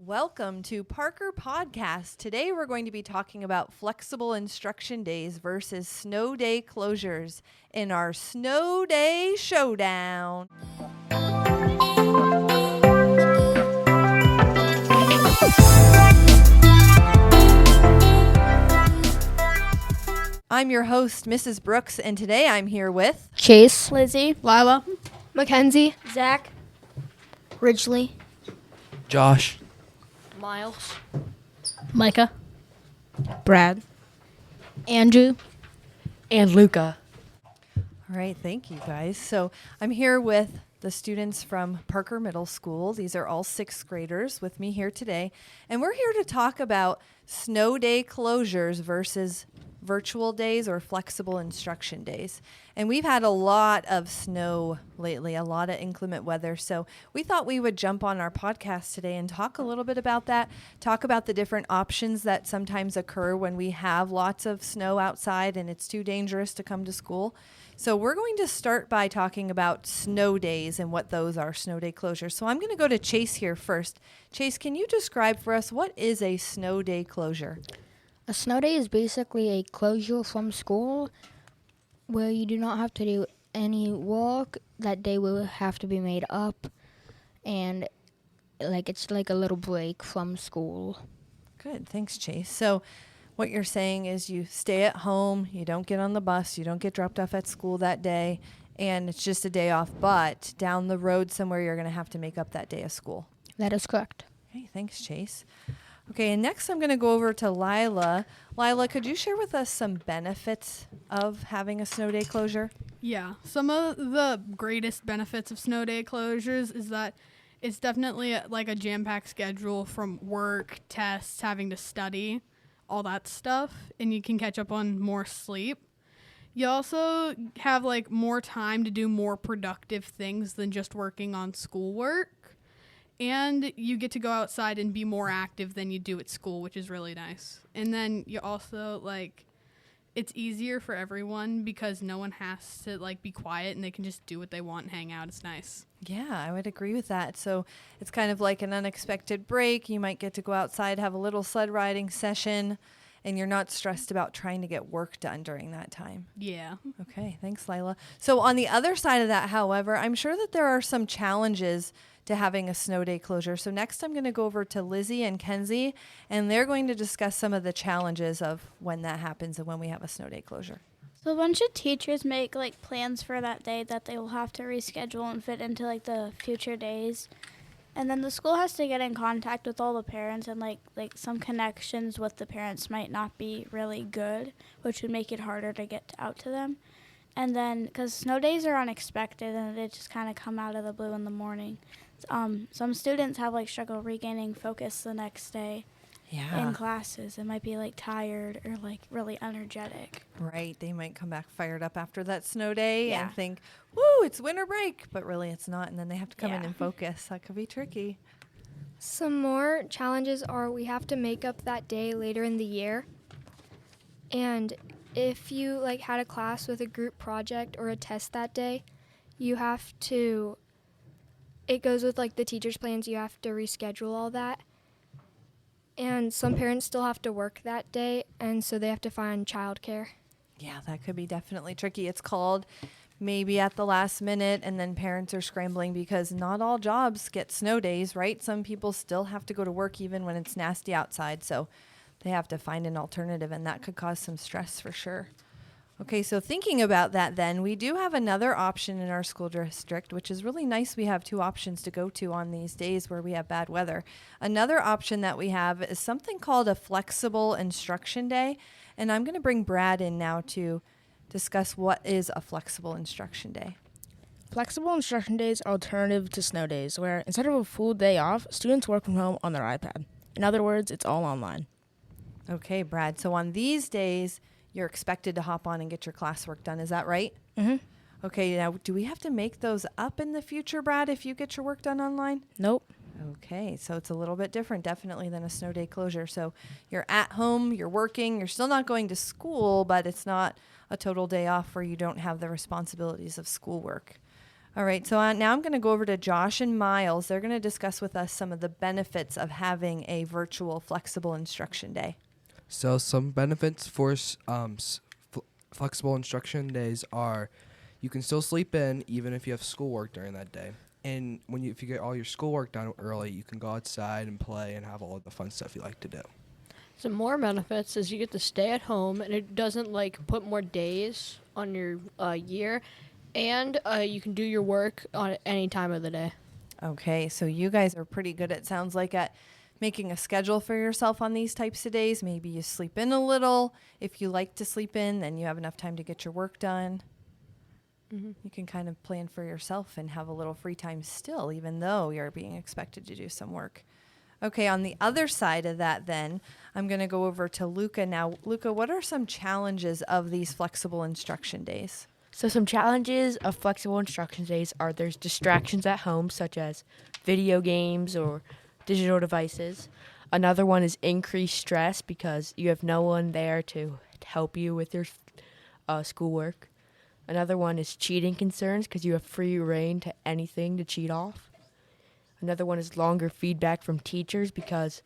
Welcome to Parker Podcast. Today we're going to be talking about flexible instruction days versus snow day closures in our Snow Day Showdown. I'm your host, Mrs. Brooks, and today I'm here with Chase, Lizzie, Lila, Mackenzie, Zach, Ridgely, Josh, Miles, Micah, Brad, Andrew, and Luca. All right, thank you guys. So I'm here with the students from Parker Middle School. These are all sixth graders with me here today. And we're here to talk about snow day closures versus virtual days or flexible instruction days. And we've had a lot of snow lately, a lot of inclement weather. So we thought we would jump on our podcast today and talk a little bit about that, talk about the different options that sometimes occur when we have lots of snow outside and it's too dangerous to come to school. So we're going to start by talking about snow days and what those are, snow day closures. So I'm going to go to Chase here first. Chase, can you describe for us what is a snow day closure? A snow day is basically a closure from school where you do not have to do any work. That day will have to be made up, and it's like a little break from school. Good, thanks, Chase. So what you're saying is you stay at home, you don't get on the bus, you don't get dropped off at school that day, and it's just a day off, but down the road somewhere you're going to have to make up that day of school. That is correct. Okay, thanks, Chase. Okay, and next I'm going to go over to Lila. Lila, could you share with us some benefits of having a snow day closure? Yeah, some of the greatest benefits of snow day closures is that it's definitely like a jam-packed schedule from work, tests, having to study, all that stuff, and you can catch up on more sleep. You also have more time to do more productive things than just working on schoolwork. And you get to go outside and be more active than you do at school, which is really nice. And then you also, it's easier for everyone because no one has to, be quiet and they can just do what they want and hang out. It's nice. Yeah, I would agree with that. So it's kind of like an unexpected break. You might get to go outside, have a little sled riding session, and you're not stressed about trying to get work done during that time. Yeah. Okay, thanks, Lila. So on the other side of that, however, I'm sure that there are some challenges to having a snow day closure. So next I'm going to go over to Lizzie and Kenzie, and they're going to discuss some of the challenges of when that happens and when we have a snow day closure. So a bunch of teachers make plans for that day that they will have to reschedule and fit into the future days. And then the school has to get in contact with all the parents, and some connections with the parents might not be really good, which would make it harder to get out to them. And then because snow days are unexpected and they just kind of come out of the blue in the morning. Some students have struggle regaining focus the next day in classes. It might be tired or really energetic. Right. They might come back fired up after that snow day Yeah. and think, woo, it's winter break, but really it's not. And then they have to come in and focus. That could be tricky. Some more challenges are we have to make up that day later in the year. And if you had a class with a group project or a test that day, you have to, it goes with the teacher's plans, you have to reschedule all that. And some parents still have to work that day, and so they have to find childcare. Yeah, that could be definitely tricky. It's called maybe at the last minute, and then parents are scrambling because not all jobs get snow days, right? Some people still have to go to work even when it's nasty outside, so they have to find an alternative, and that could cause some stress for sure. Okay, so thinking about that then, we do have another option in our school district, which is really nice. We have two options to go to on these days where we have bad weather. Another option that we have is something called a flexible instruction day, and I'm going to bring Brad in now to discuss what is a flexible instruction day. Flexible instruction days are alternative to snow days, where instead of a full day off, students work from home on their iPad. In other words, it's all online. Okay, Brad. So on these days, you're expected to hop on and get your classwork done. Is that right? Mm-hmm. Okay, now do we have to make those up in the future, Brad, if you get your work done online? Nope. Okay, so it's a little bit different, definitely, than a snow day closure. So you're at home, you're working, you're still not going to school, but it's not a total day off where you don't have the responsibilities of schoolwork. All right, so now I'm going to go over to Josh and Miles. They're going to discuss with us some of the benefits of having a virtual flexible instruction day. So some benefits for flexible instruction days are you can still sleep in even if you have schoolwork during that day. And if you get all your schoolwork done early, you can go outside and play and have all of the fun stuff you like to do. Some more benefits is you get to stay at home, and it doesn't put more days on your year, and you can do your work on any time of the day. Okay, so you guys are pretty good, it sounds like, at making a schedule for yourself on these types of days. Maybe you sleep in a little. If you like to sleep in, then you have enough time to get your work done. Mm-hmm. You can kind of plan for yourself and have a little free time still, even though you're being expected to do some work. Okay, on the other side of that then, I'm going to go over to Luca now. Luca, what are some challenges of these flexible instruction days? So some challenges of flexible instruction days are there's distractions at home, such as video games or digital devices. Another one is increased stress because you have no one there to help you with your schoolwork. Another one is cheating concerns because you have free reign to anything to cheat off. Another one is longer feedback from teachers because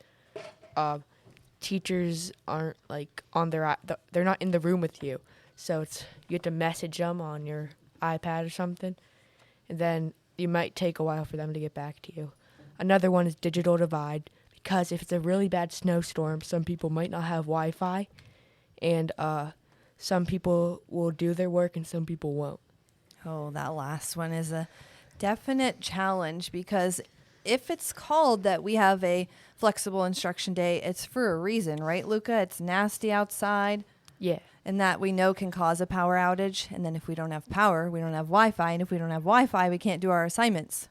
teachers aren't they're not in the room with you. So you have to message them on your iPad or something, and then it might take a while for them to get back to you. Another one is digital divide because if it's a really bad snowstorm, some people might not have Wi-Fi, and some people will do their work and some people won't. Oh, that last one is a definite challenge because if it's called that we have a flexible instruction day, it's for a reason, right, Luca? It's nasty outside. Yeah. And that we know can cause a power outage. And then if we don't have power, we don't have Wi-Fi. And if we don't have Wi-Fi, we can't do our assignments.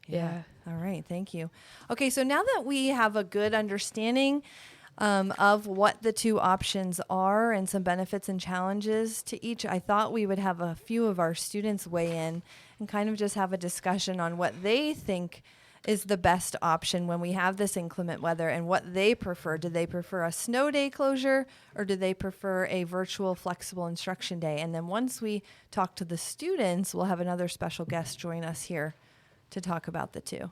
Yeah. All right. Thank you. Okay. So now that we have a good understanding of what the two options are and some benefits and challenges to each, I thought we would have a few of our students weigh in and kind of just have a discussion on what they think is the best option when we have this inclement weather and what they prefer. Do they prefer a snow day closure or do they prefer a virtual flexible instruction day? And then once we talk to the students, we'll have another special guest join us here to talk about the two.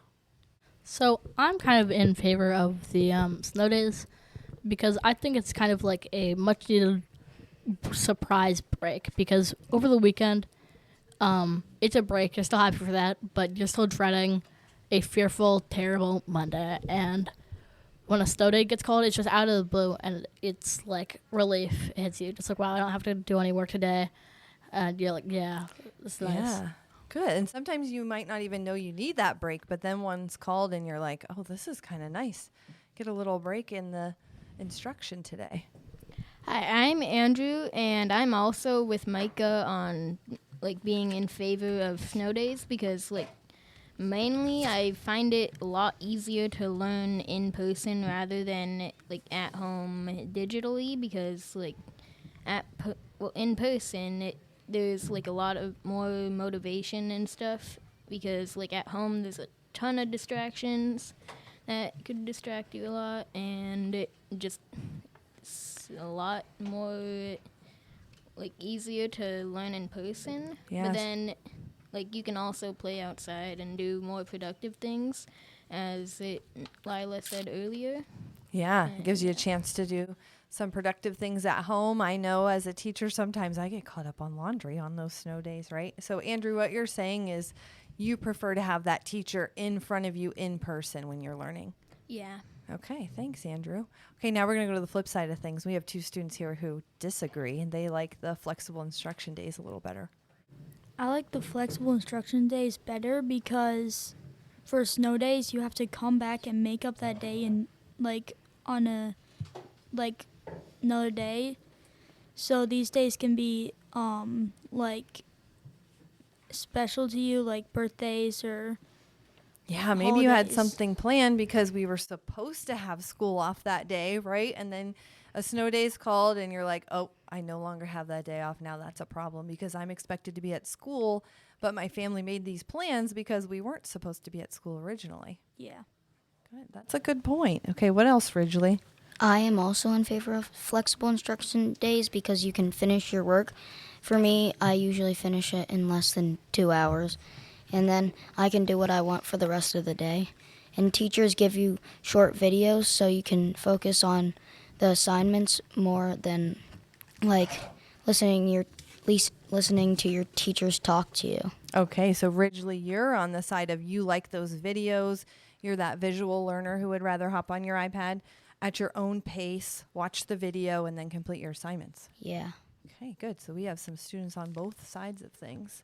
So I'm kind of in favor of the snow days because I think it's kind of like a much needed surprise break because over the weekend, it's a break. You're still happy for that, but you're still dreading a fearful, terrible Monday. And when a snow day gets called, it's just out of the blue, and it's like relief. It hits you. It's like, wow, I don't have to do any work today. And you're like, yeah, it's nice. Yeah, good. And sometimes you might not even know you need that break, but then one's called and you're like, oh, this is kind of nice. Get a little break in the instruction today. Hi, I'm Andrew, and I'm also with Micah on being in favor of snow days because mainly I find it a lot easier to learn in person rather than at home digitally because in person there's a lot of more motivation and stuff because at home there's a ton of distractions that could distract you a lot and it's a lot more easier to learn in person. Yes. But then you can also play outside and do more productive things, as Lila said earlier. Yeah, it gives you a chance to do some productive things at home. I know as a teacher, sometimes I get caught up on laundry on those snow days, right? So, Andrew, what you're saying is you prefer to have that teacher in front of you in person when you're learning. Yeah. Okay, thanks, Andrew. Okay, now we're going to go to the flip side of things. We have two students here who disagree, and they like the flexible instruction days a little better. I like the flexible instruction days better because for snow days you have to come back and make up that day and on a another day. So these days can be special to you, like birthdays or yeah, maybe you had holidays. something planned because we were supposed to have school off that day, right? And then a snow day's called and you're like, oh, I no longer have that day off. Now that's a problem because I'm expected to be at school, but my family made these plans because we weren't supposed to be at school originally. Yeah. Good. That's a good point. Okay, what else, Ridgely? I am also in favor of flexible instruction days because you can finish your work. For me, I usually finish it in less than 2 hours, and then I can do what I want for the rest of the day. And teachers give you short videos so you can focus on the assignments more than like listening to your teachers talk to you. Okay, so Ridgely, you're on the side of you like those videos. You're that visual learner who would rather hop on your iPad at your own pace, watch the video, and then complete your assignments. Yeah. Okay, good. So we have some students on both sides of things.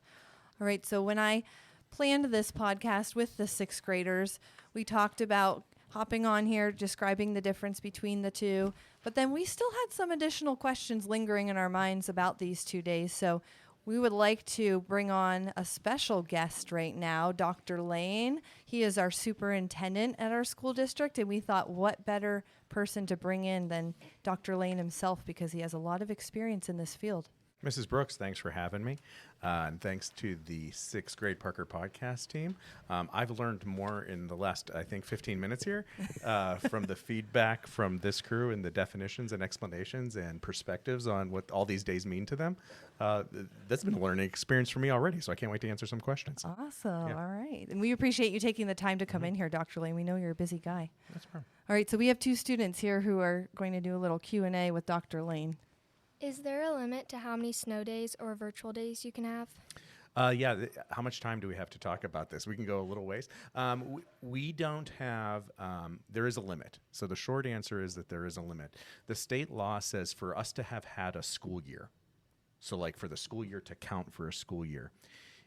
All right, so when I planned this podcast with the 6th graders, we talked about hopping on here, describing the difference between the two, but then we still had some additional questions lingering in our minds about these 2 days. So we would like to bring on a special guest right now, Dr. Lane. He is our superintendent at our school district, and we thought what better person to bring in than Dr. Lane himself because he has a lot of experience in this field. Mrs. Brooks, thanks for having me. And thanks to the 6th grade Parker podcast team. I've learned more in the last, I think, 15 minutes here from the feedback from this crew and the definitions and explanations and perspectives on what all these days mean to them. That's been a learning experience for me already, so I can't wait to answer some questions. Awesome. Yeah. All right. And we appreciate you taking the time to come in here, Dr. Lane. We know you're a busy guy. That's fine. All right. So we have 2 students here who are going to do a little Q&A with Dr. Lane. Is there a limit to how many snow days or virtual days you can have? How much time do we have to talk about this? We can go a little ways. We don't have, there is a limit. So the short answer is that there is a limit. The state law says for us to have had a school year, so like for the school year to count for a school year,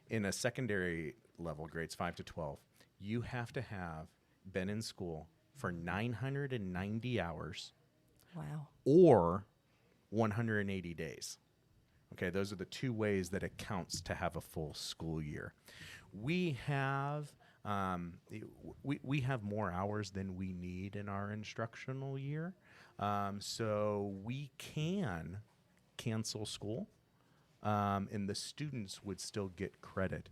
in a secondary level, grades 5 to 12, you have to have been in school for 990 hours. Wow. Or 180 days. Okay, those are the 2 ways that it counts to have a full school year. We have we have more hours than we need in our instructional year, so we can cancel school, and the students would still get credit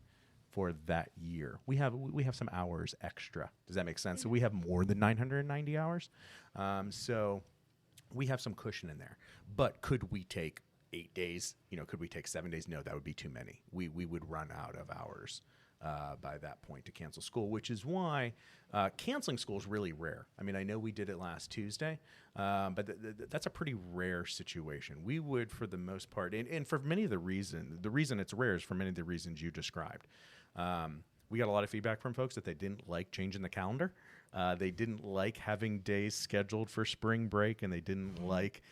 for that year. We have some hours extra. Does that make sense? So we have more than 990 hours. So we have some cushion in there. But could we take 8 days? Could we take 7 days? No, that would be too many. We would run out of hours by that point to cancel school, which is why canceling school is really rare. I mean, I know we did it last Tuesday, but that's a pretty rare situation. We would, for the most part, and for many of the reason it's rare is for many of the reasons you described. We got a lot of feedback from folks that they didn't like changing the calendar. They didn't like having days scheduled for spring break, and they didn't like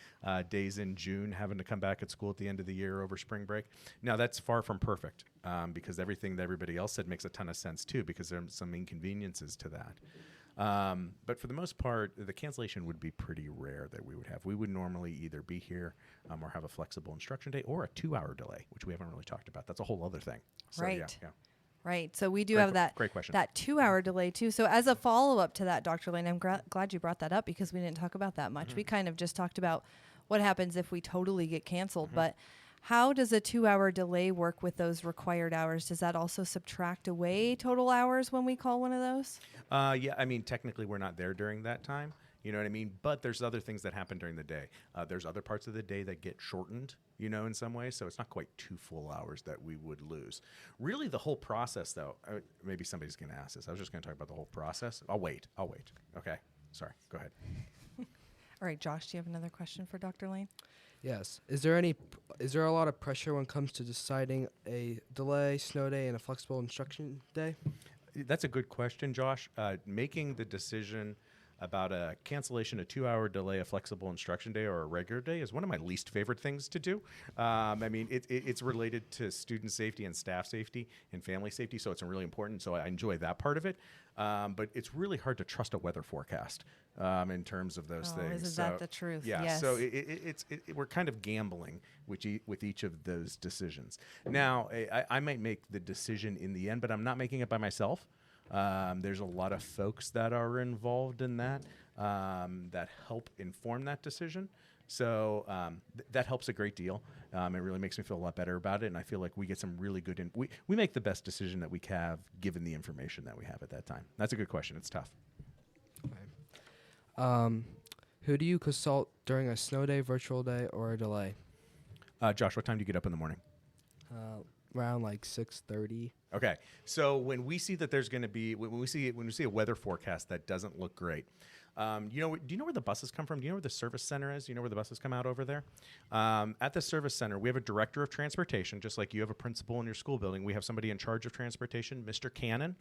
days in June having to come back at school at the end of the year over spring break. Now, that's far from perfect because everything that everybody else said makes a ton of sense, too, because there are some inconveniences to that. But for the most part, the cancellation would be pretty rare that we would have. We would normally either be here or have a flexible instruction day or a 2-hour delay, which we haven't really talked about. That's a whole other thing. So, Right. Yeah. Right. So we do have that Great question. that 2-hour delay too. So as a follow-up to that, Dr. Lane, I'm glad you brought that up because we didn't talk about that much. We kind of just talked about what happens if we totally get canceled. But how does a 2-hour delay work with those required hours? Does that also subtract away total hours when we call one of those? Yeah, I mean, technically we're not there during that time. You know what I mean? But there's other things that happen during the day. There's other parts of the day that get shortened, in some ways. So it's not quite 2 full hours that we would lose. Really, the whole process, though, maybe somebody's going to ask this. I was just going to talk about the whole process. I'll wait. Okay. Sorry. Go ahead. All right, Josh, do you have another question for Dr. Lane? Yes. Is there a lot of pressure when it comes to deciding a delay, snow day, and a flexible instruction day? That's a good question, Josh. Making the decision about a cancellation, a 2-hour delay, a flexible instruction day, or a regular day is one of my least favorite things to do. I mean, it's related to student safety and staff safety and family safety, so it's really important. So I enjoy that part of it. But it's really hard to trust a weather forecast in terms of those things. Isn't that the truth? Yeah. Yes. So we're kind of gambling with each of those decisions. Now, I might make the decision in the end, but I'm not making it by myself. There's a lot of folks that are involved in that that help inform that decision. So that helps a great deal. It really makes me feel a lot better about it, and I feel like we get some really good. We make the best decision that we have given the information that we have at that time. That's a good question. It's tough. Who do you consult during a snow day, virtual day, or a delay? Josh, what time do you get up in the morning? Around like 6:30. Okay, so when we see that there's going to be when we see a weather forecast that doesn't look great, do you know where the buses come from? Do you know where the service center is? Do you know where the buses come out over there? At the service center, we have a director of transportation, just like you have a principal in your school building. We have somebody in charge of transportation, Mr. Cannon.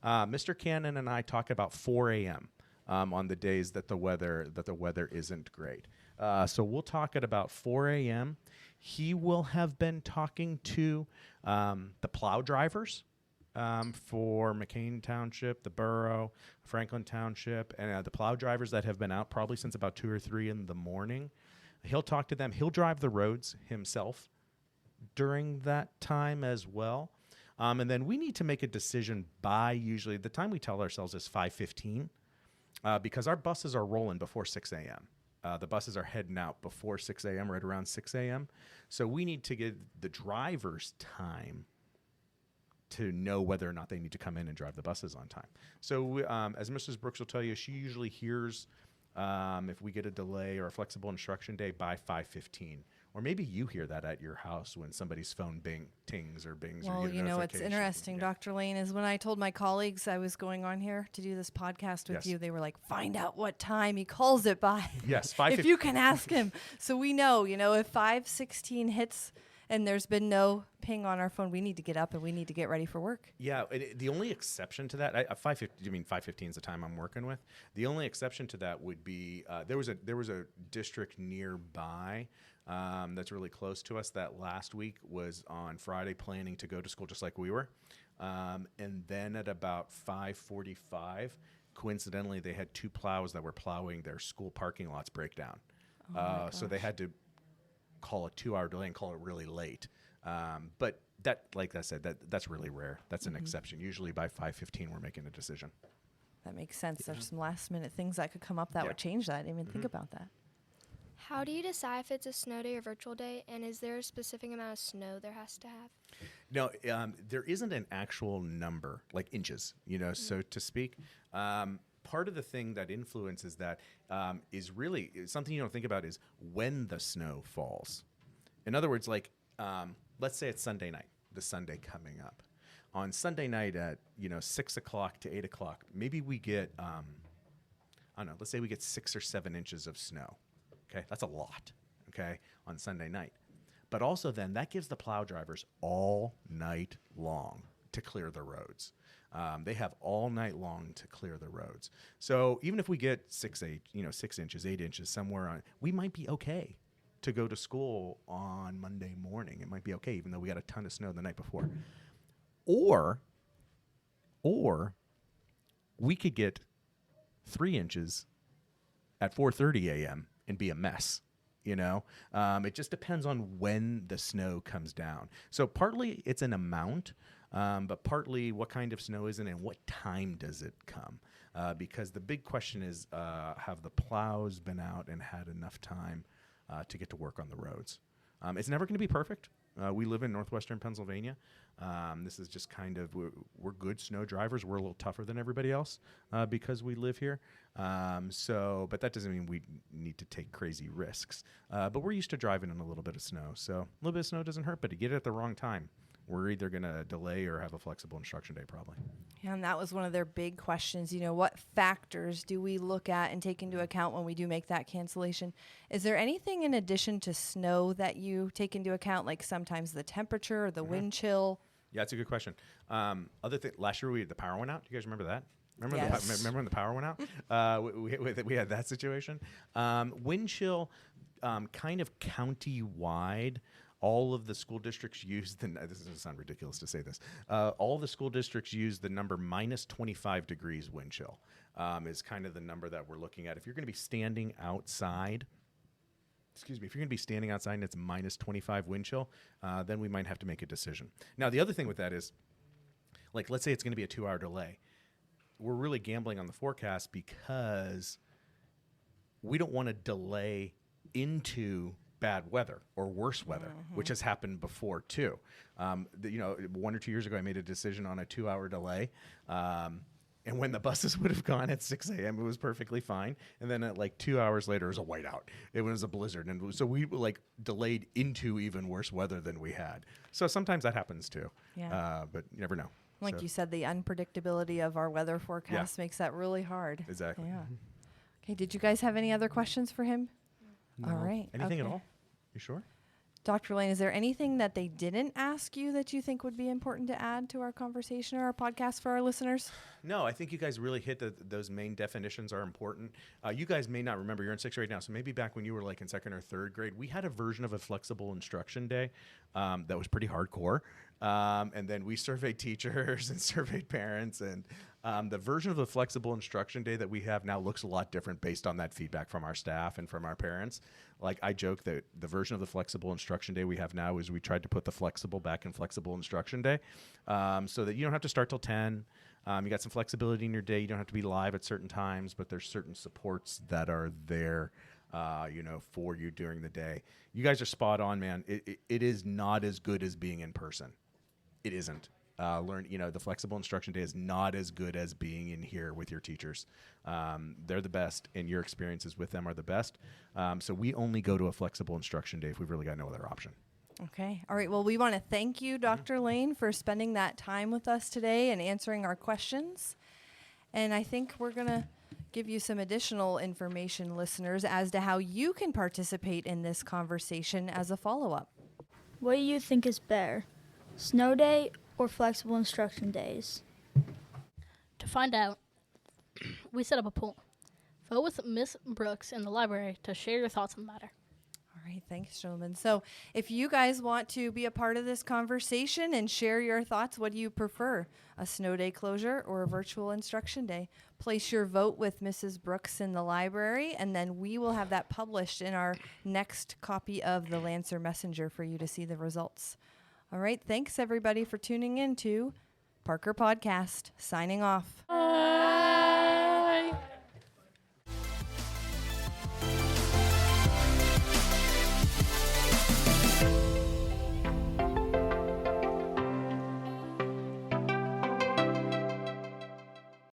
Mr. Cannon and I talk about 4 a.m. On the days that the weather isn't great. So we'll talk at about 4 a.m. He will have been talking to the plow drivers for McCain Township, the borough, Franklin Township, and the plow drivers that have been out probably since about 2 or 3 in the morning. He'll talk to them. He'll drive the roads himself during that time as well. And then we need to make a decision by usually the time we tell ourselves is 5:15 because our buses are rolling before 6 a.m. The buses are heading out before 6 a.m., right around 6 a.m. So we need to give the drivers time to know whether or not they need to come in and drive the buses on time. So as Mrs. Brooks will tell you, she usually hears if we get a delay or a flexible instruction day by 5:15. Or maybe you hear that at your house when somebody's phone tings or bings. Well, or you get a what's notification. interesting, Dr. Lane, is when I told my colleagues I was going on here to do this podcast with Yes. you, they were like, find out what time he calls it by. Yes, if you can ask him. So we know, if 5:16 hits and there's been no ping on our phone, we need to get up and we need to get ready for work. Yeah, the only exception to that, 5:15. You mean 5:15 is the time I'm working with? The only exception to that would be there was a district nearby that's really close to us that last week was on Friday planning to go to school just like we were, and then at about 5:45, coincidentally they had 2 plows that were plowing their school parking lots break down, so they had to call a 2-hour delay and call it really late. But that, like I said, that's really rare. That's an exception. Usually by 5:15, we're making a decision. That makes sense. There's some last minute things that could come up that would change that. I didn't even think about that. How do you decide if it's a snow day or virtual day? And is there a specific amount of snow there has to have? No, there isn't an actual number, like inches, so to speak. Part of the thing that influences that is really something you don't think about is when the snow falls. In other words, like let's say it's Sunday night, the Sunday coming up. On Sunday night at 6 o'clock to 8 o'clock, maybe we get I don't know. Let's say we get 6 or 7 inches of snow. Okay, that's a lot. Okay, on Sunday night, but also then that gives the plow drivers all night long to clear the roads. They have all night long to clear the roads. So even if we get 6 inches, 8 inches somewhere on, we might be okay to go to school on Monday morning. It might be okay, even though we got a ton of snow the night before. Or we could get 3 inches at 4:30 a.m. and be a mess. It just depends on when the snow comes down. So partly it's an amount, but partly what kind of snow is it and what time does it come? Because the big question is, have the plows been out and had enough time to get to work on the roads? It's never going to be perfect. We live in northwestern Pennsylvania. This is just kind of, we're good snow drivers. We're a little tougher than everybody else because we live here. But that doesn't mean we need to take crazy risks. But we're used to driving in a little bit of snow. So a little bit of snow doesn't hurt, but to get it at the wrong time, we're either going to delay or have a flexible instruction day probably. Yeah, and that was one of their big questions. What factors do we look at and take into account when we do make that cancellation? Is there anything in addition to snow that you take into account, like sometimes the temperature or the wind chill? Yeah, that's a good question. Other thing, last year the power went out. Do you guys remember that? Remember, Yes. remember when the power went out? We had that situation. Wind chill, kind of county-wide. All of the school districts use this is going to sound ridiculous to say this. All the school districts use the number minus 25 degrees wind chill is kind of the number that we're looking at. If you're going to be standing outside, if you're going to be standing outside and it's minus 25 wind chill, then we might have to make a decision. Now, the other thing with that is, like, let's say it's going to be a 2-hour delay. We're really gambling on the forecast because we don't want to delay into bad weather or worse weather, which has happened before too. 1 or 2 years ago, I made a decision on a 2-hour delay. And when the buses would have gone at 6 a.m., it was perfectly fine. And then at like 2 hours later, it was a whiteout. It was a blizzard. And so we like delayed into even worse weather than we had. So sometimes that happens too. Yeah. But you never know. Like So- you said, the unpredictability of our weather forecast makes that really hard. Exactly. Yeah. Okay, did you guys have any other questions for him? No. All right. Anything at okay. all? You sure? Dr. Lane, is there anything that they didn't ask you that you think would be important to add to our conversation or our podcast for our listeners? No, I think you guys really hit those main definitions are important. You guys may not remember, you're in 6th grade now, so maybe back when you were like in 2nd or 3rd grade, we had a version of a flexible instruction day that was pretty hardcore. And then we surveyed teachers and surveyed parents. And the version of the flexible instruction day that we have now looks a lot different based on that feedback from our staff and from our parents. Like I joke that the version of the flexible instruction day we have now is we tried to put the flexible back in flexible instruction day so that you don't have to start till 10. You got some flexibility in your day. You don't have to be live at certain times, but there's certain supports that are there, for you during the day. You guys are spot on, man. It is not as good as being in person. It isn't. The flexible instruction day is not as good as being in here with your teachers. They're the best, and your experiences with them are the best. So we only go to a flexible instruction day if we've really got no other option. Okay. All right. Well, we want to thank you, Dr. Lane, for spending that time with us today and answering our questions. And I think we're going to give you some additional information, listeners, as to how you can participate in this conversation as a follow-up. What do you think is better, snow day or flexible instruction days? To find out, we set up a poll. Vote with Miss Brooks in the library to share your thoughts on the matter. All right, thanks, gentlemen. So if you guys want to be a part of this conversation and share your thoughts, what do you prefer, a snow day closure or a virtual instruction day? Place your vote with Mrs. Brooks in the library, and then we will have that published in our next copy of the Lancer Messenger for you to see the results. All right, thanks, everybody, for tuning in to Parker Podcast. Signing off.